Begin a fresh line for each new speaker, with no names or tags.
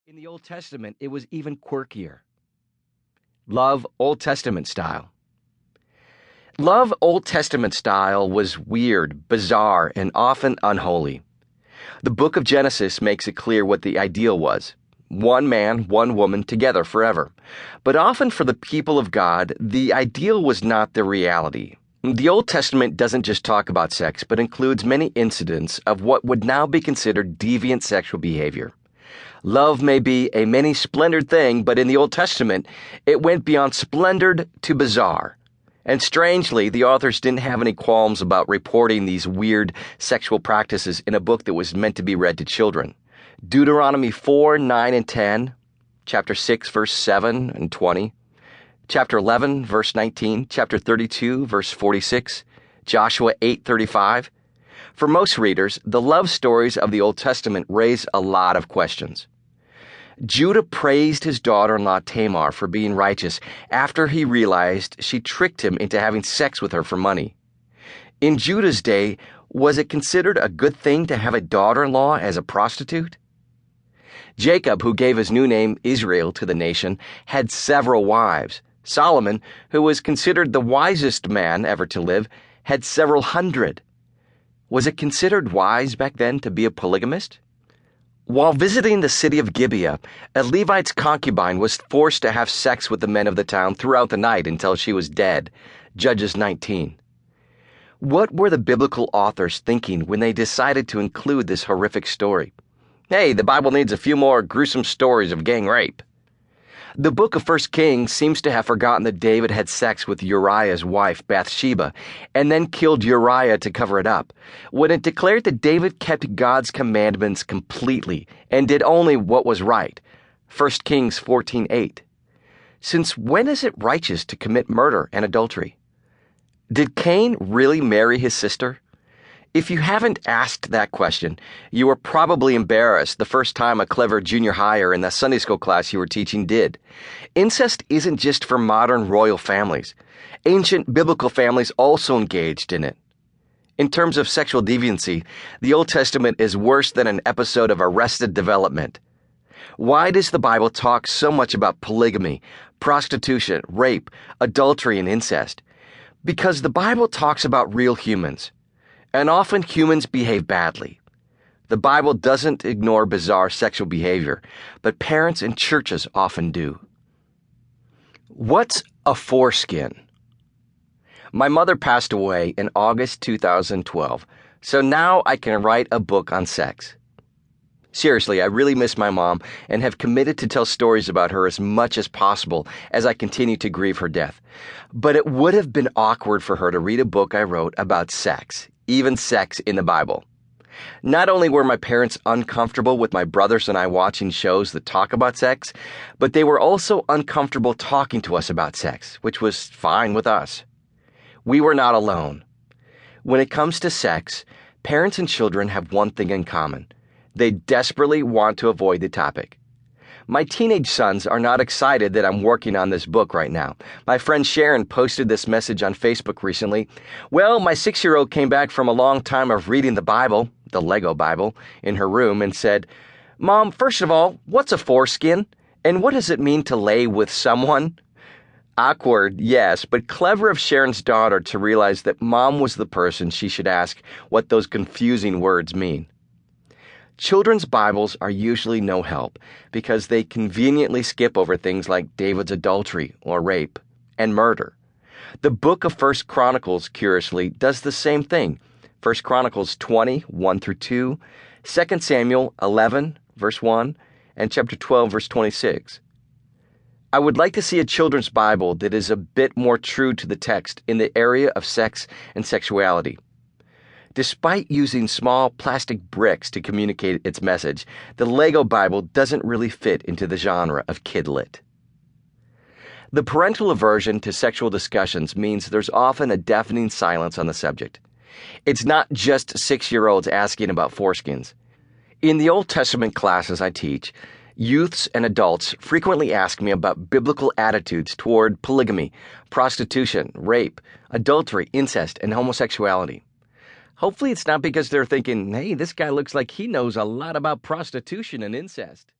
In the Old Testament, it was even quirkier. Love Old Testament style. Love Old Testament style was weird, bizarre, and often unholy. The book of Genesis makes it clear what the ideal was. One man, one woman, together forever. But often for the people of God, the ideal was not the reality. The Old Testament doesn't just talk about sex, but includes many incidents of what would now be considered deviant sexual behavior. Love may be a many splendored thing, but in the Old Testament, it went beyond splendid to bizarre. And strangely, the authors didn't have any qualms about reporting these weird sexual practices in a book that was meant to be read to children. Deuteronomy 4, 9, and 10, chapter 6, verse 7 and 20, chapter 11, verse 19, chapter 32, verse 46, Joshua 8:35. For most readers, the love stories of the Old Testament raise a lot of questions. Judah praised his daughter-in-law Tamar for being righteous after he realized she tricked him into having sex with her for money. In Judah's day, was it considered a good thing to have a daughter-in-law as a prostitute? Jacob, who gave his new name Israel to the nation, had several wives. Solomon, who was considered the wisest man ever to live, had several hundred. Was it considered wise back then to be a polygamist? While visiting the city of Gibeah, a Levite's concubine was forced to have sex with the men of the town throughout the night until she was dead. Judges 19. What were the biblical authors thinking when they decided to include this horrific story? Hey, the Bible needs a few more gruesome stories of gang rape. The book of 1 Kings seems to have forgotten that David had sex with Uriah's wife, Bathsheba, and then killed Uriah to cover it up, when it declared that David kept God's commandments completely and did only what was right. 1 Kings 14:8. Since when is it righteous to commit murder and adultery? Did Cain really marry his sister? If you haven't asked that question, you were probably embarrassed the first time a clever junior higher in the Sunday school class you were teaching did. Incest isn't just for modern royal families. Ancient biblical families also engaged in it. In terms of sexual deviancy, the Old Testament is worse than an episode of Arrested Development. Why does the Bible talk so much about polygamy, prostitution, rape, adultery, and incest? Because the Bible talks about real humans. And often humans behave badly. The Bible doesn't ignore bizarre sexual behavior, but parents and churches often do. What's a foreskin? My mother passed away in August 2012, so now I can write a book on sex. Seriously, I really miss my mom and have committed to tell stories about her as much as possible as I continue to grieve her death. But it would have been awkward for her to read a book I wrote about sex. Even sex in the Bible. Not only were my parents uncomfortable with my brothers and I watching shows that talk about sex, but they were also uncomfortable talking to us about sex, which was fine with us. We were not alone. When it comes to sex, parents and children have one thing in common. They desperately want to avoid the topic. My teenage sons are not excited that I'm working on this book right now. My friend Sharon posted this message on Facebook recently. Well, my 6-year-old came back from a long time of reading the Bible, the Lego Bible, in her room and said, "Mom, first of all, what's a foreskin? And what does it mean to lay with someone?" Awkward, yes, but clever of Sharon's daughter to realize that Mom was the person she should ask what those confusing words mean. Children's Bibles are usually no help because they conveniently skip over things like David's adultery or rape and murder. The book of 1 Chronicles, curiously, does the same thing. 1 Chronicles 20, 1 through 2, 2 Samuel 11, verse 1, and chapter 12, verse 26. I would like to see a children's Bible that is a bit more true to the text in the area of sex and sexuality. Despite using small plastic bricks to communicate its message, the Lego Bible doesn't really fit into the genre of kidlit. The parental aversion to sexual discussions means there's often a deafening silence on the subject. It's not just 6-year-olds asking about foreskins. In the Old Testament classes I teach, youths and adults frequently ask me about biblical attitudes toward polygamy, prostitution, rape, adultery, incest, and homosexuality. Hopefully it's not because they're thinking, hey, this guy looks like he knows a lot about prostitution and incest.